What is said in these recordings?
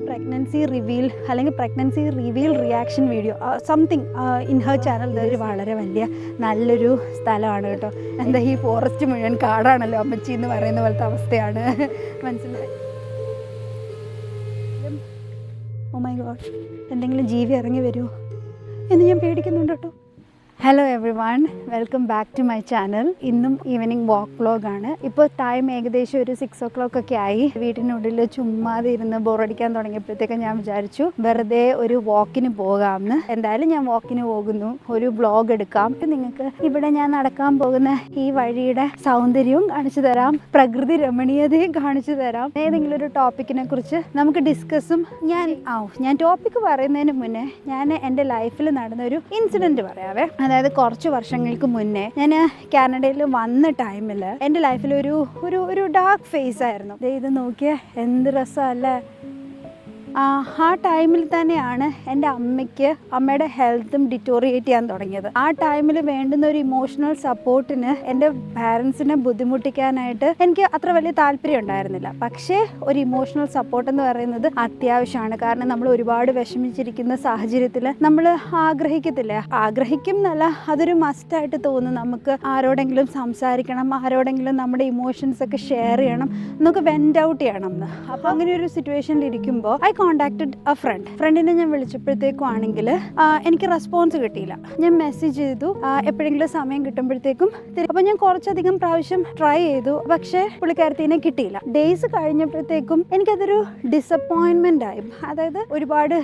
Pregnancy reveal അല്ലെങ്കിൽ pregnancy reveal reaction video something in her channel. ഇതൊരു വളരെ വലിയ നല്ലൊരു സ്ഥലമാണ് കേട്ടോ. എന്താ ഈ ഫോറസ്റ്റ് മുഴുവൻ കാടാണല്ലോ അമ്മച്ചി എന്ന് പറയുന്ന പോലത്തെ അവസ്ഥയാണ്. മനസ്സിലായി? ഓ മൈ ഗോഡ്, എന്തെങ്കിലും ജീവി ഇറങ്ങി വരുമോ എന്ന് ഞാൻ പേടിക്കുന്നുണ്ട് കേട്ടോ. Hello everyone, welcome back to my channel. ഇന്നും ഈവനിങ് വാക്ക് വ്ളോഗാണ്. ഇപ്പോൾ ടൈം ഏകദേശം ഒരു 6 o'clock ഒക്കെ ആയി. വീട്ടിനുള്ളിൽ ചുമ്മാതെ ഇരുന്ന് ബോറടിക്കാൻ തുടങ്ങിയപ്പോഴത്തേക്ക് ഞാൻ വിചാരിച്ചു വെറുതെ ഒരു വാക്കിന് പോകാമെന്ന്. എന്തായാലും ഞാൻ വാക്കിന് പോകുന്നു, ഒരു വ്ളോഗ് എടുക്കാം. നിങ്ങൾക്ക് ഇവിടെ ഞാൻ നടക്കാൻ പോകുന്ന ഈ വഴിയുടെ സൗന്ദര്യവും കാണിച്ചു തരാം, പ്രകൃതി രമണീയതയും കാണിച്ചു തരാം. ഏതെങ്കിലും ഒരു ടോപ്പിക്കിനെ കുറിച്ച് നമുക്ക് ഡിസ്കസും. ഞാൻ ടോപ്പിക്ക് പറയുന്നതിന് മുന്നേ ഞാൻ എൻ്റെ ലൈഫിൽ നടന്ന ഒരു ഇൻസിഡൻറ്റ് പറയാവേ. അതായത് കുറച്ച് വർഷങ്ങൾക്ക് മുന്നേ ഞാൻ കാനഡയിൽ വന്ന ടൈമിൽ എൻ്റെ ലൈഫിൽ ഒരു ഡാർക്ക് ഫേസ് ആയിരുന്നു. ഇത് നോക്കിയാൽ എന്ത് രസമല്ലേ. ആ ടൈമിൽ തന്നെയാണ് എൻ്റെ അമ്മയുടെ ഹെൽത്തും ഡിറ്റോറിയേറ്റ് ചെയ്യാൻ തുടങ്ങിയത്. ആ ടൈമിൽ വേണ്ടുന്ന ഒരു ഇമോഷണൽ സപ്പോർട്ടിന് എൻ്റെ പാരൻസിനെ ബുദ്ധിമുട്ടിക്കാനായിട്ട് എനിക്ക് അത്ര വലിയ താല്പര്യം ഉണ്ടായിരുന്നില്ല. പക്ഷേ ഒരു ഇമോഷണൽ സപ്പോർട്ട് എന്ന് പറയുന്നത് അത്യാവശ്യമാണ്. കാരണം നമ്മൾ ഒരുപാട് വിഷമിച്ചിരിക്കുന്ന സാഹചര്യത്തിൽ നമ്മൾ ആഗ്രഹിക്കും എന്നല്ല, അതൊരു മസ്റ്റായിട്ട് തോന്നും. നമുക്ക് ആരോടെങ്കിലും സംസാരിക്കണം, ആരോടെങ്കിലും നമ്മുടെ ഇമോഷൻസ് ഒക്കെ ഷെയർ ചെയ്യണം, നമുക്ക് വെൻ്റ് ഔട്ട് ചെയ്യണം എന്ന്. അപ്പോൾ അങ്ങനെ ഒരു സിറ്റുവേഷനിൽ ഇരിക്കുമ്പോൾ ഐ കോണ്ടാക്റ്റഡ് എ ഫ്രണ്ടിനെ ഞാൻ വിളിച്ചപ്പോഴത്തേക്കും ആണെങ്കിൽ എനിക്ക് റെസ്പോൺസ് കിട്ടിയില്ല. ഞാൻ മെസ്സേജ് ചെയ്തു, എപ്പോഴെങ്കിലും സമയം കിട്ടുമ്പോഴത്തേക്കും. അപ്പോൾ ഞാൻ കുറച്ചധികം പ്രാവശ്യം ട്രൈ ചെയ്തു, പക്ഷേ പുള്ളിക്കാരത്തിനെ കിട്ടിയില്ല. ഡേയ്സ് കഴിഞ്ഞപ്പോഴത്തേക്കും എനിക്കതൊരു ഡിസപ്പോയിൻമെൻ്റ് ആയി. അതായത് ഒരുപാട്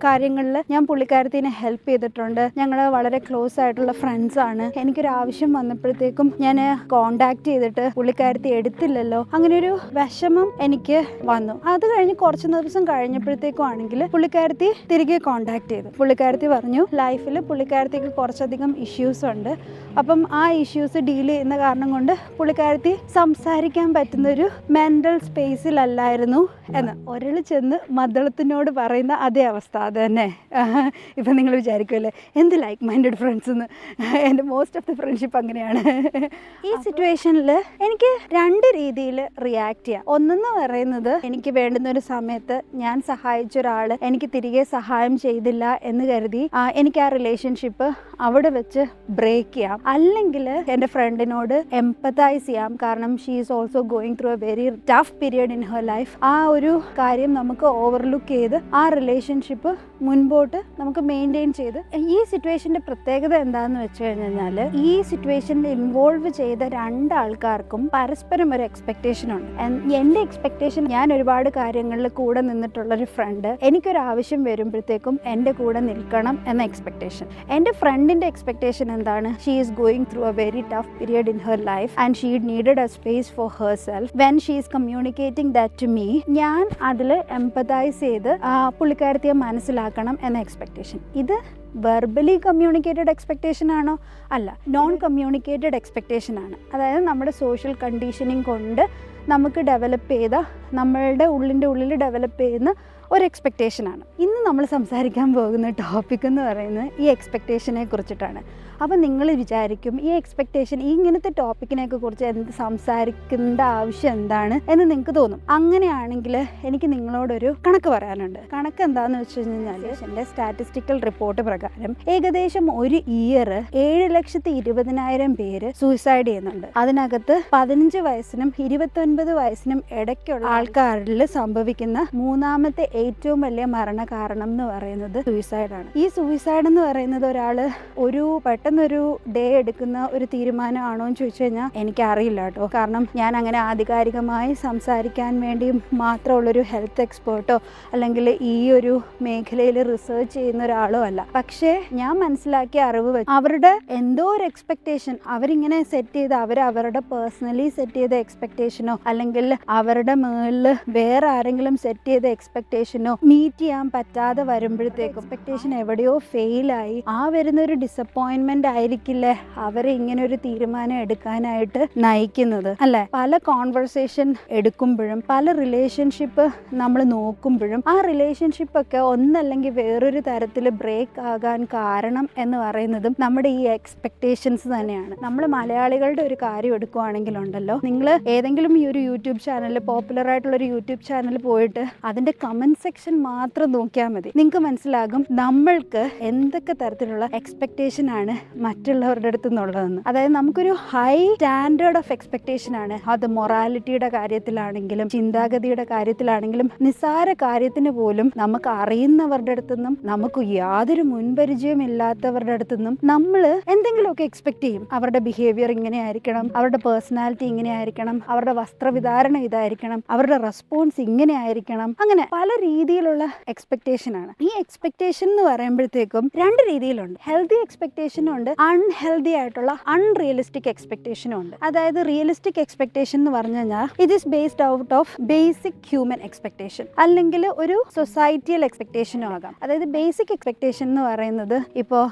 കാര്യങ്ങളിൽ ഞാൻ പുള്ളിക്കാരത്തിനെ ഹെൽപ്പ് ചെയ്തിട്ടുണ്ട്, ഞങ്ങൾ വളരെ ക്ലോസ് ആയിട്ടുള്ള ഫ്രണ്ട്സാണ്. എനിക്കൊരു ആവശ്യം വന്നപ്പോഴത്തേക്കും ഞാൻ കോണ്ടാക്ട് ചെയ്തിട്ട് പുള്ളിക്കാരത്തി എടുത്തില്ലല്ലോ, അങ്ങനെ ഒരു വിഷമം എനിക്ക് വന്നു. അത് കഴിഞ്ഞ് കുറച്ച് ദിവസം കഴിഞ്ഞപ്പോഴത്തേക്കും ആണെങ്കിൽ പുള്ളിക്കാരത്തി തിരികെ കോണ്ടാക്ട് ചെയ്തു. പുള്ളിക്കാരത്തി പറഞ്ഞു ലൈഫിൽ പുള്ളിക്കാരത്തിക്ക് കുറച്ചധികം ഇഷ്യൂസ് ഉണ്ട്, അപ്പം ആ ഇഷ്യൂസ് ഡീൽ ചെയ്യുന്ന കാരണം കൊണ്ട് പുള്ളിക്കാരത്തി സംസാരിക്കാൻ പറ്റുന്നൊരു മെൻ്റൽ സ്പേസിലല്ലായിരുന്നു എന്ന്. ഒരാൾ ചെന്ന് മദ്ദളത്തിനോട് പറയുന്ന അതേ അവസ്ഥ അത് തന്നെ. ഇപ്പം നിങ്ങൾ വിചാരിക്കുമല്ലേ എന്ത് ലൈക്ക് മൈൻഡഡ് ഫ്രണ്ട്സ് എന്ന്. എൻ്റെ മോസ്റ്റ് ഓഫ് ദി ഫ്രണ്ട്ഷിപ്പ് അങ്ങനെയാണ്. ഈ സിറ്റുവേഷനിൽ എനിക്ക് 2 രീതിയിൽ റിയാക്ട് ചെയ്യാം. ഒന്നെന്ന് പറയുന്നത്, എനിക്ക് വേണ്ടുന്ന ഒരു സമയത്ത് ഞാൻ സഹായിച്ച ഒരാൾ എനിക്ക് തിരികെ സഹായം ചെയ്തില്ല എന്ന് കരുതി എനിക്ക് ആ റിലേഷൻഷിപ്പ് അവിടെ വെച്ച് ബ്രേക്ക് ചെയ്യാം. അല്ലെങ്കിൽ എൻ്റെ ഫ്രണ്ടിനോട് എംപതൈസ് ചെയ്യാം, കാരണം she is also going through a very tough period in her life. ആ ഒരു കാര്യം നമുക്ക് ഓവർലുക്ക് ചെയ്ത് ആ റിലേഷൻഷിപ്പ് മുൻപോട്ട് നമുക്ക് മെയിൻറ്റെയിൻ ചെയ്ത്. ഈ സിറ്റുവേഷൻ്റെ പ്രത്യേകത എന്താണെന്ന് വെച്ച് കഴിഞ്ഞാൽ, ഈ സിറ്റുവേഷനിൽ ഇൻവോൾവ് ചെയ്ത 2 ആൾക്കാർക്കും പരസ്പരം ഒരു എക്സ്പെക്റ്റേഷൻ ഉണ്ട്. എൻ്റെ എക്സ്പെക്റ്റേഷൻ, ഞാൻ ഒരുപാട് കാര്യങ്ങളിൽ കൂടെ നിന്നിട്ടുള്ളൊരു ഫ്രണ്ട് എനിക്കൊരു ആവശ്യം വരുമ്പോഴത്തേക്കും എൻ്റെ കൂടെ നിൽക്കണം എന്ന എക്സ്പെക്റ്റേഷൻ. എൻ്റെ ഫ്രണ്ടിൻ്റെ എക്സ്പെക്റ്റേഷൻ എന്താണ്? She is going through a very tough period in her life and she needed a space for herself. When she is communicating that to me, ഞാൻ അതിൽ എംപതൈസ് ചെയ്ത് പുള്ളിക്കാരത്തിയെ മനസ്സിലാക്കണം എന്ന എക്സ്പെക്റ്റേഷൻ. ഇത് വെർബലി കമ്മ്യൂണിക്കേറ്റഡ് എക്സ്പെക്റ്റേഷൻ ആണോ? അല്ല, non communicated expectation ആണ്. അതായത് നമ്മുടെ സോഷ്യൽ കണ്ടീഷനിങ് കൊണ്ട് നമുക്ക് ഡെവലപ്പ് ചെയ്ത, നമ്മളുടെ ഉള്ളിൽ ഡെവലപ്പ് ചെയ്യുന്ന ഒരു എക്സ്പെക്റ്റേഷനാണ്. ഇന്ന് നമ്മൾ സംസാരിക്കാൻ പോകുന്ന ടോപ്പിക് എന്ന് പറയുന്നത് ഈ എക്സ്പെക്റ്റേഷനെ കുറിച്ചിട്ടാണ്. അപ്പം നിങ്ങൾ വിചാരിക്കും ഈ എക്സ്പെക്റ്റേഷൻ, ഇങ്ങനത്തെ ടോപ്പിക്കിനെയൊക്കെ കുറിച്ച് സംസാരിക്കേണ്ട ആവശ്യം എന്താണ് എന്ന് നിങ്ങൾക്ക് തോന്നും. അങ്ങനെയാണെങ്കിൽ എനിക്ക് നിങ്ങളോടൊരു കണക്ക് പറയാനുണ്ട്. കണക്ക് എന്താണെന്ന് വെച്ച് കഴിഞ്ഞാൽ, എൻ്റെ സ്റ്റാറ്റിസ്റ്റിക്കൽ റിപ്പോർട്ട് പ്രകാരം ഏകദേശം ഒരു ഇയർ 7,20,000 പേര് സൂയിസൈഡ് ചെയ്യുന്നുണ്ട്. അതിനകത്ത് 15 വയസ്സിനും 29 വയസ്സിനും ഇടയ്ക്കുള്ള ആൾക്കാരിൽ സംഭവിക്കുന്ന 3ാമത്തെ ഏറ്റവും വലിയ മരണകാരണം എന്ന് പറയുന്നത് സൂയിസൈഡാണ്. ഈ സൂയിസൈഡ് എന്ന് പറയുന്നത് ഒരാൾ പെട്ടെന്നൊരു ഡേ എടുക്കുന്ന ഒരു തീരുമാനമാണോ എന്ന് ചോദിച്ചു കഴിഞ്ഞാൽ എനിക്കറിയില്ല കേട്ടോ. കാരണം ഞാൻ അങ്ങനെ ആധികാരികമായി സംസാരിക്കാൻ വേണ്ടി മാത്രമുള്ളൊരു ഹെൽത്ത് എക്സ്പേർട്ടോ അല്ലെങ്കിൽ ഈ ഒരു മേഖലയിൽ റിസർച്ച് ചെയ്യുന്ന ഒരാളോ അല്ല. പക്ഷേ ഞാൻ മനസ്സിലാക്കിയ അറിവ് വെച്ച് അവരുടെ എന്തോ ഒരു എക്സ്പെക്റ്റേഷൻ അവരിങ്ങനെ സെറ്റ് ചെയ്ത്, അവരുടെ പേഴ്സണലി സെറ്റ് ചെയ്ത എക്സ്പെക്റ്റേഷനോ അല്ലെങ്കിൽ അവരുടെ മുകളിൽ വേറെ ആരെങ്കിലും സെറ്റ് ചെയ്ത എക്സ്പെക്റ്റേഷനോ മീറ്റ് ചെയ്യാൻ പറ്റാത്ത പറ്റാതെ വരുമ്പോഴത്തേക്കും എക്സ്പെക്ടേഷൻ എവിടെയോ ഫെയിലായി ആ വരുന്നൊരു ഡിസപ്പോയിൻമെന്റ് ആയിരിക്കില്ലേ അവരെ ഇങ്ങനെ ഒരു തീരുമാനം എടുക്കാനായിട്ട് നയിക്കുന്നത് അല്ലെ. പല കോൺവെർസേഷൻ എടുക്കുമ്പോഴും പല റിലേഷൻഷിപ്പ് നമ്മൾ നോക്കുമ്പോഴും ആ റിലേഷൻഷിപ്പ് ഒക്കെ ഒന്നല്ലെങ്കിൽ വേറൊരു തരത്തിൽ ബ്രേക്ക് ആകാൻ കാരണം എന്ന് പറയുന്നതും നമ്മുടെ ഈ എക്സ്പെക്ടേഷൻസ് തന്നെയാണ്. നമ്മൾ മലയാളികളുടെ ഒരു കാര്യം എടുക്കുവാണെങ്കിലുണ്ടല്ലോ, നിങ്ങൾ ഏതെങ്കിലും ഈ ഒരു യൂട്യൂബ് ചാനൽ, പോപ്പുലർ ആയിട്ടുള്ള ഒരു യൂട്യൂബ് ചാനൽ പോയിട്ട് അതിന്റെ കമന്റ് സെക്ഷൻ മാത്രം നോക്കിയാൽ മതി. നിങ്ങൾക്ക് മനസ്സിലാകും നമ്മൾക്ക് എന്തൊക്കെ തരത്തിലുള്ള എക്സ്പെക്ടേഷൻ ആണ് മറ്റുള്ളവരുടെ അടുത്ത് നിന്നുള്ളതെന്ന്. അതായത് നമുക്കൊരു ഹൈ സ്റ്റാൻഡേർഡ് ഓഫ് എക്സ്പെക്ടേഷൻ ആണ്. അത് മൊറാലിറ്റിയുടെ കാര്യത്തിലാണെങ്കിലും ചിന്താഗതിയുടെ കാര്യത്തിലാണെങ്കിലും നിസ്സാര കാര്യത്തിന് പോലും നമുക്ക് അറിയുന്നവരുടെ അടുത്തുനിന്നും നമുക്ക് യാതൊരു മുൻപരിചയം ഇല്ലാത്തവരുടെ അടുത്തുനിന്നും നമ്മൾ എന്തെങ്കിലുമൊക്കെ എക്സ്പെക്ട് ചെയ്യും. അവരുടെ ബിഹേവിയർ ഇങ്ങനെ ആയിരിക്കണം, അവരുടെ പേഴ്സണാലിറ്റി ഇങ്ങനെ ആയിരിക്കണം, അവരുടെ വസ്ത്രവിധാരണം ഇതായിരിക്കണം, അവരുടെ റെസ്പോൺസ് ഇങ്ങനെ ആയിരിക്കണം. അങ്ങനെ പല രീതിയിലുള്ള എക്സ്പെക്ടേഷൻ ആണ്. ഈ എക്സ്പെക്ടേഷൻ എന്ന് പറയുമ്പോഴത്തേക്കും രണ്ട് രീതിയിലുണ്ട്. ഹെൽത്തി എക്സ്പെക്ടേഷനും ഉണ്ട്, അൺഹെൽത്തി ആയിട്ടുള്ള അൺറിയലിസ്റ്റിക് എക്സ്പെക്ടേഷനും ഉണ്ട്. അതായത് റിയലിസ്റ്റിക് എക്സ്പെക്ടേഷൻ എന്ന് പറഞ്ഞു കഴിഞ്ഞാൽ it is based out of basic human expectation, അല്ലെങ്കിൽ ഒരു സൊസൈറ്റിയൽ എക്സ്പെക്ടേഷനും ആകാം. അതായത് ബേസിക് എക്സ്പെക്ടേഷൻ എന്ന് പറയുന്നത് ഇപ്പോൾ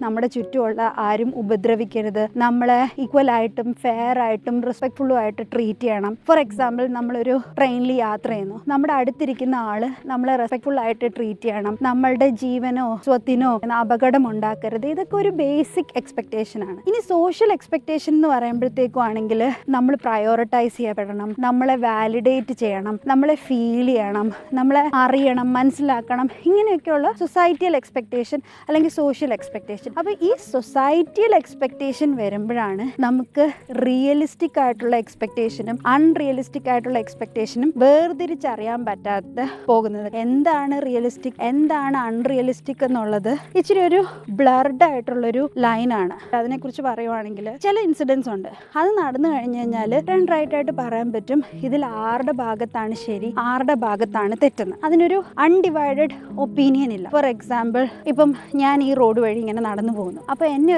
നമ്മുടെ ചുറ്റുമുള്ള ആരും ഉപദ്രവിക്കരുത്, നമ്മളെ ഈക്വൽ ആയിട്ടും ഫെയർ ആയിട്ടും റെസ്പെക്ട്ഫുള്ളും ആയിട്ട് ട്രീറ്റ് ചെയ്യണം. ഫോർ എക്സാമ്പിൾ, നമ്മളൊരു ട്രെയിനിൽ യാത്ര ചെയ്യുന്നു, നമ്മുടെ അടുത്തിരിക്കുന്ന ആള് നമ്മളെ റെസ്പെക്ട്ഫുൾ ആയിട്ട് ട്രീറ്റ് ചെയ്യണം, നമ്മളുടെ ജീവനോ സ്വത്തിനോ അപകടം ഉണ്ടാക്കരുത്. ഇതൊക്കെ ഒരു ബേസിക് എക്സ്പെക്ടേഷൻ ആണ്. ഇനി സോഷ്യൽ എക്സ്പെക്ടേഷൻ എന്ന് പറയുമ്പോഴത്തേക്കും ആണെങ്കിൽ നമ്മൾ പ്രയോറിറ്റൈസ് ചെയ്യപ്പെടണം, നമ്മളെ വാലിഡേറ്റ് ചെയ്യണം, നമ്മളെ ഫീൽ ചെയ്യണം, നമ്മളെ അറിയണം, മനസ്സിലാക്കണം. ഇങ്ങനെയൊക്കെയുള്ള സൊസൈറ്റിയൽ എക്സ്പെക്ടേഷൻ അല്ലെങ്കിൽ സോഷ്യൽ എക്സ്പെക്ടേഷൻ. അപ്പോൾ ഈ സൊസൈറ്റിയൽ എക്സ്പെക്ടേഷൻ വരുമ്പോഴാണ് നമുക്ക് റിയലിസ്റ്റിക് ആയിട്ടുള്ള എക്സ്പെക്ടേഷനും അൺറിയലിസ്റ്റിക് ആയിട്ടുള്ള എക്സ്പെക്ടേഷനും വേർതിരിച്ചറിയാൻ പറ്റാതെ പോകുന്നത്. എന്താണ് റിയലിസ്റ്റിക്, എന്താണ് അൺറിയലിസ്റ്റിക് എന്നുള്ളത് ഇച്ചിരി ഒരു ബ്ലർഡ് ആയിട്ടുള്ളൊരു ലൈനാണ്. അതിനെക്കുറിച്ച് പറയുവാണെങ്കിൽ ചില ഇൻസിഡൻസ് ഉണ്ട്, അത് നടന്നു കഴിഞ്ഞു കഴിഞ്ഞാൽ ടേൺ റൈറ്റ് ആയിട്ട് പറയാൻ പറ്റും ഇതിൽ ആരുടെ ഭാഗത്താണ് ശരി, ആരുടെ ഭാഗത്താണ് തെറ്റെന്ന്. അതിനൊരു അൺഡിവൈഡഡ് ഒപ്പീനിയൻ ഇല്ല. ഫോർ എക്സാമ്പിൾ, ഇപ്പം ഞാൻ ഈ റോഡ് വഴി ഇങ്ങനെ നടന്നു പോകുന്നു, അപ്പോൾ എന്നെ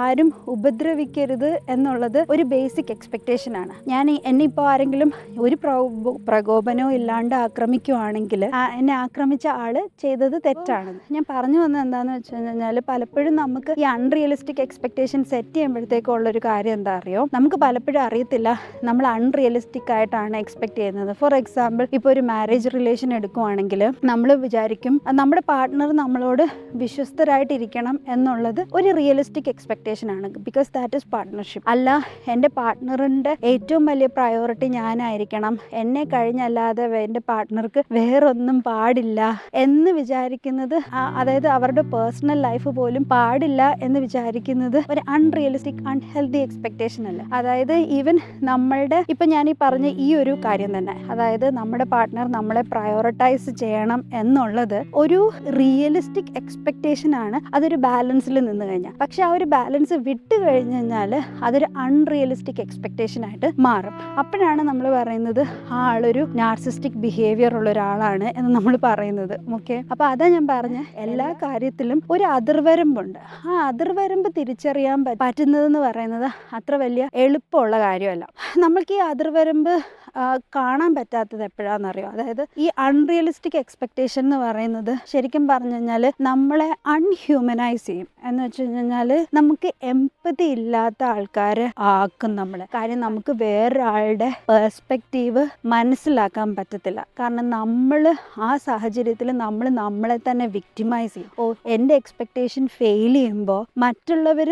ആരും ഉപദ്രവിക്കരുത് എന്നുള്ളത് ഒരു ബേസിക് എക്സ്പെക്ടേഷൻ ആണ്. എന്നെ ഇപ്പോൾ ആരെങ്കിലും ഒരു പ്രകോപനവും ഇല്ലാണ്ട് ആക്രമിക്കുവാണെങ്കിൽ എന്നെ ആക്രമിച്ച ആള് ചെയ്തത് തെറ്റാണെന്ന്. ഞാൻ പറഞ്ഞു വന്നത് എന്താണെന്ന് വെച്ച് കഴിഞ്ഞാൽ പലപ്പോഴും നമുക്ക് ഈ അൺറിയലിസ്റ്റിക് എക്സ്പെക്ടേഷൻ സെറ്റ് ചെയ്യുമ്പോഴത്തേക്കും ഉള്ളൊരു കാര്യം എന്താ അറിയോ, നമുക്ക് പലപ്പോഴും അറിയത്തില്ല നമ്മൾ അൺറിയലിസ്റ്റിക് ആയിട്ടാണ് എക്സ്പെക്ട് ചെയ്യുന്നത്. ഫോർ എക്സാമ്പിൾ, ഇപ്പോൾ ഒരു മാരേജ് റിലേഷൻ എടുക്കുവാണെങ്കിൽ നമ്മൾ വിചാരിക്കും നമ്മുടെ പാർട്ട്ണർ നമ്മളോട് വിശ്വസ്തരായിട്ടിരിക്കണം എന്നുള്ളത് ഒരു റിയലിസ്റ്റിക് എക്സ്പെക്ടേഷൻ ആണ്. Because that is partnership. അല്ല, എൻ്റെ പാർട്ട്ണറിൻ്റെ ഏറ്റവും വലിയ പ്രയോറിറ്റി ഞാനായിരിക്കണം, എന്നെ കഴിഞ്ഞല്ലാതെ എൻ്റെ പാർട്ട്ണർക്ക് വേറൊന്നും പാടില്ല എന്ന് വിചാരിക്കുന്നത്, അതായത് അവരുടെ പേഴ്സണൽ ലൈഫ് പോലും പാടില്ല എന്ന് വിചാരിക്കുന്നത് ഒരു അൺറിയലിസ്റ്റിക് അൺഹെൽത്തി എക്സ്പെക്ടേഷൻ അല്ല. അതായത് ഈവൻ നമ്മളുടെ ഇപ്പം ഞാൻ ഈ പറഞ്ഞ ഈ ഒരു കാര്യം തന്നെ, അതായത് നമ്മുടെ പാർട്ട്ണർ നമ്മളെ പ്രയോറിറ്റൈസ് ചെയ്യണം എന്നുള്ളത് ഒരു റിയലിസ്റ്റിക് എക്സ്പെക്ടേഷൻ ആണ്. അതൊരു ബാലൻസിൽ നിന്ന് കഴിഞ്ഞാൽ. പക്ഷെ ആ ഒരു ബാലൻസ് വിട്ട് കഴിഞ്ഞ് കഴിഞ്ഞാൽ അതൊരു അൺറിയലിസ്റ്റിക് എക്സ്പെക്ടേഷൻ ആയിട്ട് മാറും. അപ്പോഴാണ് നമ്മൾ പറയുന്നത് ആ ആളൊരു നാർസിസ്റ്റിക് ബിഹേവിയർ ഉള്ള ഒരാളാണ് എന്ന് നമ്മൾ പറയുന്നത്. ഓക്കെ, അപ്പോൾ അതാ ഞാൻ പറഞ്ഞ എല്ലാ കാര്യത്തിലും ഒരു അതിർവരമ്പുണ്ട്. ആ അതിർവരമ്പ് തിരിച്ചറിയാൻ പറ്റുന്നതെന്ന് പറയുന്നത് അത്ര വലിയ എളുപ്പമുള്ള കാര്യമല്ല. നമ്മൾക്ക് ഈ അതിർവരമ്പ് കാണാൻ പറ്റാത്തത് എപ്പോഴാണെന്നറിയോ, അതായത് ഈ അൺറിയലിസ്റ്റിക് എക്സ്പെക്ടേഷൻ എന്ന് പറയുന്നത് ശരിക്കും പറഞ്ഞു കഴിഞ്ഞാൽ നമ്മളെ അൺഹ്യൂമനൈസ് ചെയ്യും. എന്ന് വെച്ച് കഴിഞ്ഞാൽ നമുക്ക് എമ്പതി ഇല്ലാത്ത ആൾക്കാരെ ആക്കും നമ്മളെ. കാര്യം നമുക്ക് വേറൊരാളുടെ പെർസ്പെക്റ്റീവ് മനസ്സിലാക്കാൻ പറ്റത്തില്ല. കാരണം നമ്മൾ ആ സാഹചര്യത്തിൽ നമ്മളെ തന്നെ വിക്ടിമൈസ് ചെയ്യും. എൻ്റെ എക്സ്പെക്ടേഷൻ ഫെയിൽ ചെയ്യുമ്പോൾ മറ്റുള്ളവർ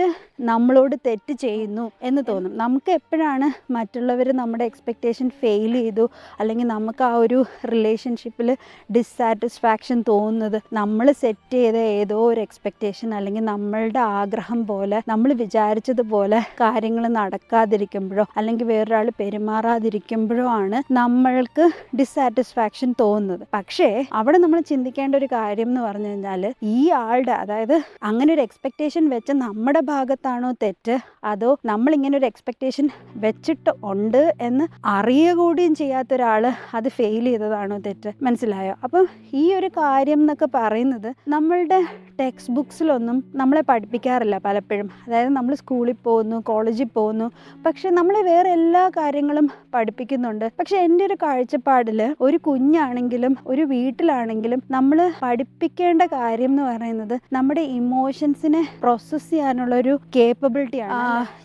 നമ്മളോട് തെറ്റ് ചെയ്യുന്നു എന്ന് തോന്നും. നമുക്ക് എപ്പോഴാണ് മറ്റുള്ളവർ നമ്മുടെ എക്സ്പെക്ടേഷൻ ഫെയിൽ ചെയ്തു അല്ലെങ്കിൽ നമുക്ക് ആ ഒരു റിലേഷൻഷിപ്പിൽ ഡിസ്സാറ്റിസ്ഫാക്ഷൻ തോന്നുന്നത്, നമ്മൾ സെറ്റ് ചെയ്ത ഏതോ ഒരു എക്സ്പെക്ടേഷൻ അല്ലെങ്കിൽ നമ്മളുടെ ആഗ്രഹം പോലെ നമ്മൾ വിചാരിച്ചതുപോലെ കാര്യങ്ങൾ നടക്കാതിരിക്കുമ്പോഴോ അല്ലെങ്കിൽ വേറൊരാൾ പെരുമാറാതിരിക്കുമ്പോഴോ ആണ് നമ്മൾക്ക് ഡിസ്സാറ്റിസ്ഫാക്ഷൻ തോന്നുന്നത്. പക്ഷേ അവിടെ നമ്മൾ ചിന്തിക്കേണ്ട ഒരു കാര്യം എന്ന് പറഞ്ഞു കഴിഞ്ഞാൽ ഈ ആളുടെ, അതായത് അങ്ങനെ ഒരു എക്സ്പെക്ടേഷൻ വെച്ച് നമ്മുടെ ഭാഗത്താണോ തെറ്റ്, അതോ നമ്മളിങ്ങനെ ഒരു എക്സ്പെക്ടേഷൻ വെച്ചിട്ട് ഉണ്ട് എന്ന് അറിയുക കൂടിയും ചെയ്യാത്ത ഒരാൾ അത് ഫെയിൽ ചെയ്തതാണോ തെറ്റ്? മനസ്സിലായോ? അപ്പം ഈ ഒരു കാര്യം എന്നൊക്കെ പറയുന്നത് നമ്മളുടെ ടെക്സ്റ്റ് ബുക്സിലൊന്നും നമ്മളെ പഠിപ്പിക്കാറില്ല പലപ്പോഴും. അതായത് നമ്മൾ സ്കൂളിൽ പോകുന്നു, കോളേജിൽ പോകുന്നു, പക്ഷെ നമ്മളെ വേറെ എല്ലാ കാര്യങ്ങളും പഠിപ്പിക്കുന്നുണ്ട്. പക്ഷെ എൻ്റെ ഒരു കാഴ്ചപ്പാടിൽ ഒരു കുഞ്ഞാണെങ്കിലും ഒരു വീട്ടിലാണെങ്കിലും നമ്മൾ പഠിപ്പിക്കേണ്ട കാര്യം എന്ന് പറയുന്നത് നമ്മുടെ ഇമോഷൻസിനെ പ്രോസസ്സ് ചെയ്യാനുള്ളൊരു കേപ്പബിലിറ്റിയാണ്.